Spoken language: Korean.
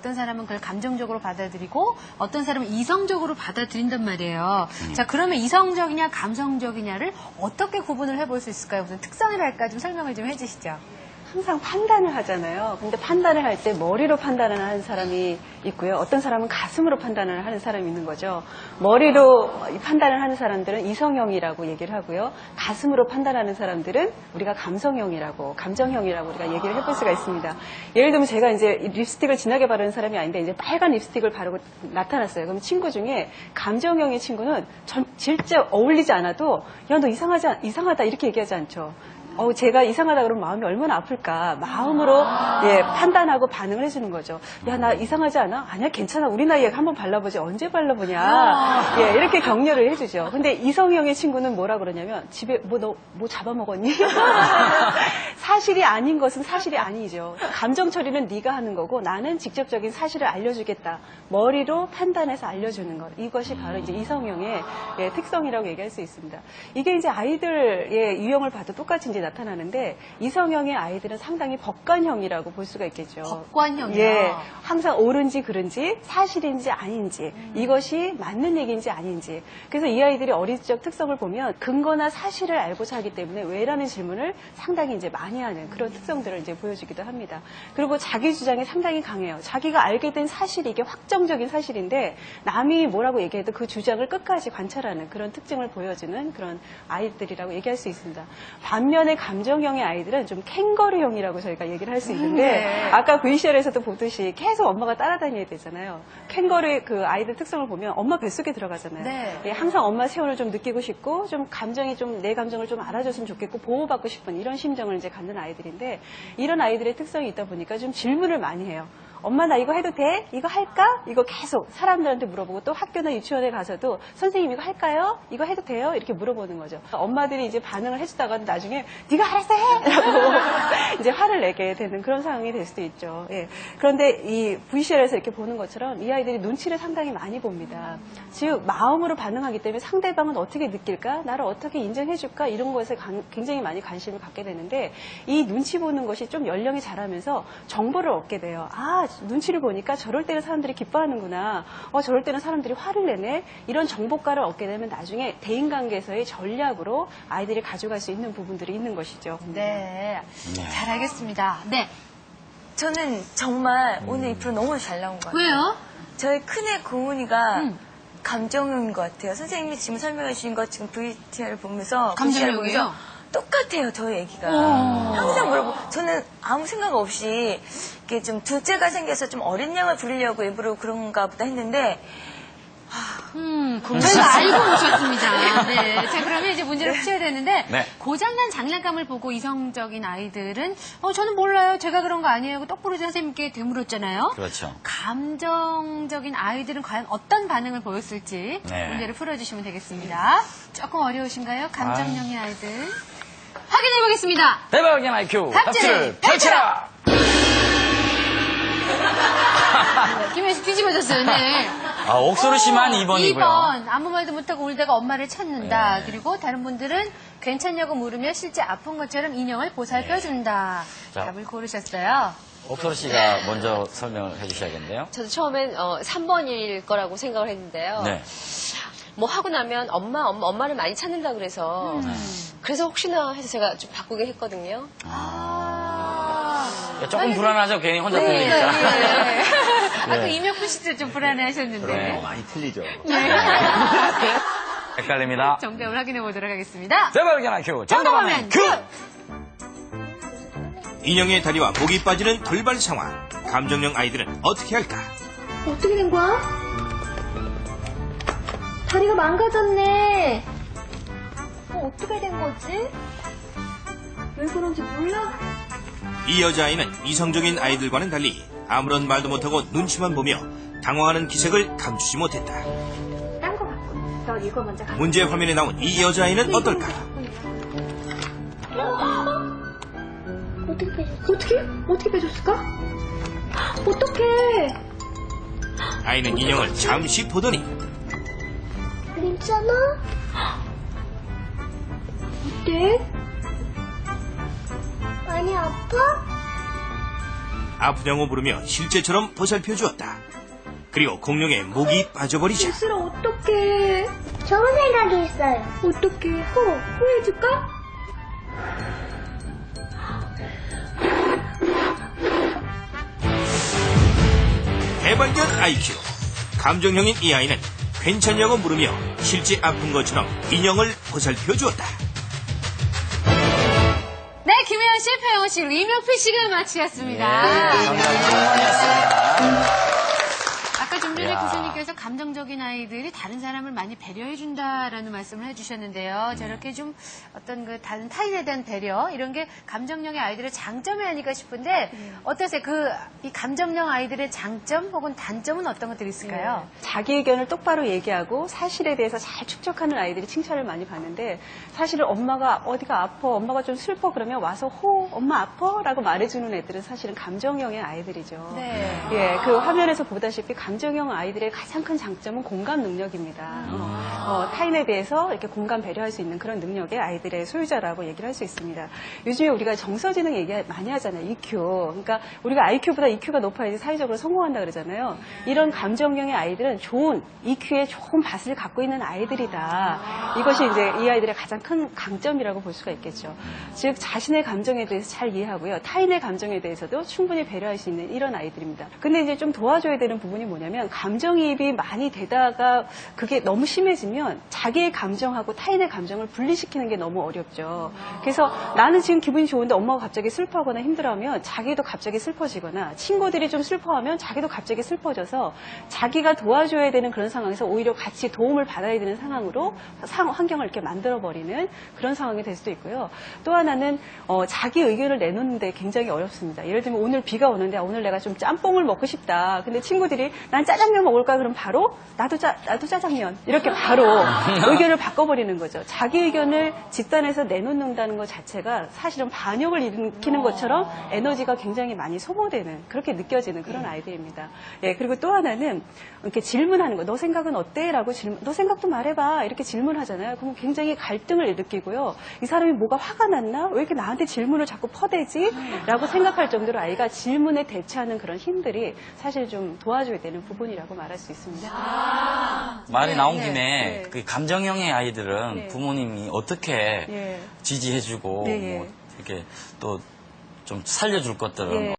어떤 사람은 그걸 감정적으로 받아들이고 어떤 사람은 이성적으로 받아들인단 말이에요. 자, 그러면 이성적이냐 감성적이냐를 어떻게 구분을 해볼 수 있을까요? 무슨 특성이랄까 좀 설명을 좀 해주시죠. 항상 판단을 하잖아요. 근데 판단을 할 때 머리로 판단을 하는 사람이 있고요. 어떤 사람은 가슴으로 판단을 하는 사람이 있는 거죠. 머리로 판단을 하는 사람들은 이성형이라고 얘기를 하고요. 가슴으로 판단하는 사람들은 우리가 감성형이라고, 감정형이라고 우리가 얘기를 해볼 수가 있습니다. 예를 들면 제가 이제 립스틱을 진하게 바르는 사람이 아닌데 이제 빨간 립스틱을 바르고 나타났어요. 그럼 친구 중에 감정형의 친구는 진짜 어울리지 않아도 야, 너 이상하다 이렇게 얘기하지 않죠. 제가 이상하다 그러면 마음이 얼마나 아플까. 마음으로 판단하고 반응을 해주는 거죠. 야, 나 이상하지 않아? 아니야, 괜찮아. 우리 나이에 한번 발라보지. 언제 발라보냐. 이렇게 격려를 해주죠. 근데 이성형의 친구는 뭐라 그러냐면 집에 너 뭐 잡아먹었니? 사실이 아닌 것은 사실이 아니죠. 감정 처리는 네가 하는 거고 나는 직접적인 사실을 알려주겠다. 머리로 판단해서 알려주는 것. 이것이 바로 이제 이성형의 특성이라고 얘기할 수 있습니다. 이게 이제 아이들의 유형을 봐도 똑같이 이제 나타나는데 이성형의 아이들은 상당히 법관형이라고 볼 수가 있겠죠. 법관형이요? 항상 옳은지 그른지 사실인지 아닌지 이것이 맞는 얘기인지 아닌지. 그래서 이 아이들이 어릴 적 특성을 보면 근거나 사실을 알고자 하기 때문에 왜라는 질문을 상당히 이제 많이 하는 그런 특성들을 이제 보여주기도 합니다. 그리고 자기 주장이 상당히 강해요. 자기가 알게 된 사실이 이게 확정적인 사실인데 남이 뭐라고 얘기해도 그 주장을 끝까지 관찰하는 그런 특징을 보여주는 그런 아이들이라고 얘기할 수 있습니다. 반면에 감정형의 아이들은 좀 캥거루형이라고 저희가 얘기를 할 수 있는데 아까 VCR에서도 보듯이 계속 엄마가 따라다녀야 되잖아요. 캥거루의 그 아이들 특성을 보면 엄마 뱃속에 들어가잖아요. 네. 항상 엄마 세월을 좀 느끼고 싶고 좀 감정이 좀 내 감정을 좀 알아줬으면 좋겠고 보호받고 싶은 이런 심정을 이제 갖는 아이들인데 이런 아이들의 특성이 있다 보니까 좀 질문을 많이 해요. 엄마 나 이거 해도 돼? 이거 할까? 이거 계속 사람들한테 물어보고 또 학교나 유치원에 가서도 선생님 이거 할까요? 이거 해도 돼요? 이렇게 물어보는 거죠. 엄마들이 이제 반응을 해주다가 나중에 네가 알아서 해! 라고 이제 화를 내게 되는 그런 상황이 될 수도 있죠. 그런데 이 VCR에서 이렇게 보는 것처럼 이 아이들이 눈치를 상당히 많이 봅니다. 즉 마음으로 반응하기 때문에 상대방은 어떻게 느낄까? 나를 어떻게 인정해줄까? 이런 것에 굉장히 많이 관심을 갖게 되는데 이 눈치 보는 것이 좀 연령이 자라면서 정보를 얻게 돼요. 눈치를 보니까 저럴 때는 사람들이 기뻐하는구나. 저럴 때는 사람들이 화를 내네. 이런 정보가를 얻게 되면 나중에 대인관계에서의 전략으로 아이들이 가져갈 수 있는 부분들이 있는 것이죠. 네. 잘 알겠습니다. 네. 저는 정말 오늘 이 프로 너무 잘 나온 것 같아요. 왜요? 저희 큰애 고은이가 감정형인 것 같아요. 선생님이 지금 설명해 주신 것 지금 VTR을 보면서 감정형이에요? 똑같아요, 저희 애기가. 항상 물어보고, 저는 아무 생각 없이, 이렇게 좀 둘째가 생겨서 좀 어린 양을 부리려고 일부러 그런가 보다 했는데, 저희가 알고 오셨습니다. 네. 자, 그러면 이제 문제를 푸셔야 되는데, 네. 고장난 장난감을 보고 이성적인 아이들은, 저는 몰라요. 제가 그런 거 아니에요. 하고 똑부러지 선생님께 되물었잖아요. 그렇죠. 감정적인 아이들은 과연 어떤 반응을 보였을지 네. 문제를 풀어주시면 되겠습니다. 조금 어려우신가요? 감정형의 아이들. 확인해보겠습니다. 대박의 IQ 합주를 펼쳐라! 김혜수 뒤집어졌어요. 네. 옥소리 씨만 2번이고요. 2번. 아무 말도 못하고 울다가 엄마를 찾는다. 그리고 다른 분들은 괜찮냐고 물으며 실제 아픈 것처럼 인형을 보살펴준다. 자. 답을 고르셨어요. 옥소리 씨가 먼저 설명을 해주셔야겠는데요. 저도 처음엔 3번일 거라고 생각을 했는데요. 네. 뭐 하고 나면 엄마를 많이 찾는다 그래서 그래서 혹시나 해서 제가 좀 바꾸긴 했거든요. 조금 불안하죠. 괜히 혼자 네. 들리니까. 네. 아까 이명훈 씨도 좀 불안해하셨는데. 많이 틀리죠. 헷갈립니다. 정답을 확인해 보도록 하겠습니다. 대박의 IQ 정답하면 큐! 인형의 다리와 목이 빠지는 돌발 상황. 감정형 아이들은 어떻게 할까? 어떻게 된 거야? 다리가 망가졌네. 어떻게 된 거지? 왜 그런지 몰라? 이 여자아이는 이성적인 아이들과는 달리 아무런 말도 못하고 눈치만 보며 당황하는 기색을 감추지 못했다. 딴 거 갖고. 너 이거 먼저 갖고. 문제 화면에 나온 이 여자아이는 어떨까? 어떻게 빼줬어? 어떻게 빼줬을까? 어떡해. 아이는 인형을 잠시 보더니 괜찮아? 어때? 많이 아파? 아프냐고 물으며 실제처럼 보살펴 주었다. 그리고 공룡의 목이 빠져버리자 예슬아, 어떡해. 좋은 생각이 있어요. 어떡해. 호해줄까? 대발견 IQ. 감정형인 이 아이는 괜찮냐고 물으며 실제 아픈 것처럼 인형을 보살펴 주었다. 네, 김혜연 씨, 배영호 씨, 이명필 씨가 마치겠습니다. 아까 좀 전에 야. 교수님께서 감정적인 아이들이 다른 사람을 많이 배려해준다라는 말씀을 해주셨는데요. 저렇게 좀 어떤 그 다른 타인에 대한 배려, 이런 게 감정형의 아이들의 장점이 아닐까 싶은데, 어떠세요? 이 감정형 아이들의 장점 혹은 단점은 어떤 것들이 있을까요? 자기 의견을 똑바로 얘기하고 사실에 대해서 잘 축적하는 아이들이 칭찬을 많이 받는데, 사실은 엄마가 어디가 아파, 엄마가 좀 슬퍼 그러면 와서 엄마 아파? 라고 말해주는 애들은 사실은 감정형의 아이들이죠. 네. 예, 그 화면에서 보다시피 감정형 아이들의 가장 큰 장점은 공감 능력입니다. 타인에 대해서 이렇게 공감 배려할 수 있는 그런 능력의 아이들의 소유자라고 얘기를 할 수 있습니다. 요즘에 우리가 정서지능 얘기 많이 하잖아요. EQ. 그러니까 우리가 IQ보다 EQ가 높아야지 사회적으로 성공한다 그러잖아요. 이런 감정형의 아이들은 좋은 EQ에 좋은 밭을 갖고 있는 아이들이다. 이것이 이제 이 아이들의 가장 큰 강점이라고 볼 수가 있겠죠. 즉 자신의 감정에 대해서 잘 이해하고요. 타인의 감정에 대해서도 충분히 배려할 수 있는 이런 아이들입니다. 근데 이제 좀 도와줘야 되는 부분이 뭐냐면 감정이입이 많이 되다가 그게 너무 심해지면 자기의 감정하고 타인의 감정을 분리시키는 게 너무 어렵죠. 그래서 나는 지금 기분이 좋은데 엄마가 갑자기 슬퍼하거나 힘들어하면 자기도 갑자기 슬퍼지거나 친구들이 좀 슬퍼하면 자기도 갑자기 슬퍼져서 자기가 도와줘야 되는 그런 상황에서 오히려 같이 도움을 받아야 되는 상황으로 환경을 이렇게 만들어버리는 그런 상황이 될 수도 있고요. 또 하나는 자기 의견을 내놓는데 굉장히 어렵습니다. 예를 들면 오늘 비가 오는데 오늘 내가 좀 짬뽕을 먹고 싶다. 근데 친구들이 난 짜장면 먹을까? 그럼 바로 나도 짜장면 이렇게 바로 의견을 바꿔버리는 거죠. 자기 의견을 집단에서 내놓는다는 것 자체가 사실은 반역을 일으키는 것처럼 에너지가 굉장히 많이 소모되는 그렇게 느껴지는 그런 아이들입니다. 예, 그리고 또 하나는 이렇게 질문하는 거. 너 생각은 어때? 라고 너 생각도 말해봐. 이렇게 질문하잖아요. 그럼 굉장히 갈등을 일으키고요. 이 사람이 뭐가 화가 났나? 왜 이렇게 나한테 질문을 자꾸 퍼대지? 라고 생각할 정도로 아이가 질문에 대처하는 그런 힘들이 사실 좀 도와줘야 되는 부분이라고 말할 수 있습니다. 말이 나온 김에 네. 그 감정형의 아이들은 네. 부모님이 어떻게 예. 지지해주고 네, 예. 뭐 이렇게 또 좀 살려줄 것들은 예.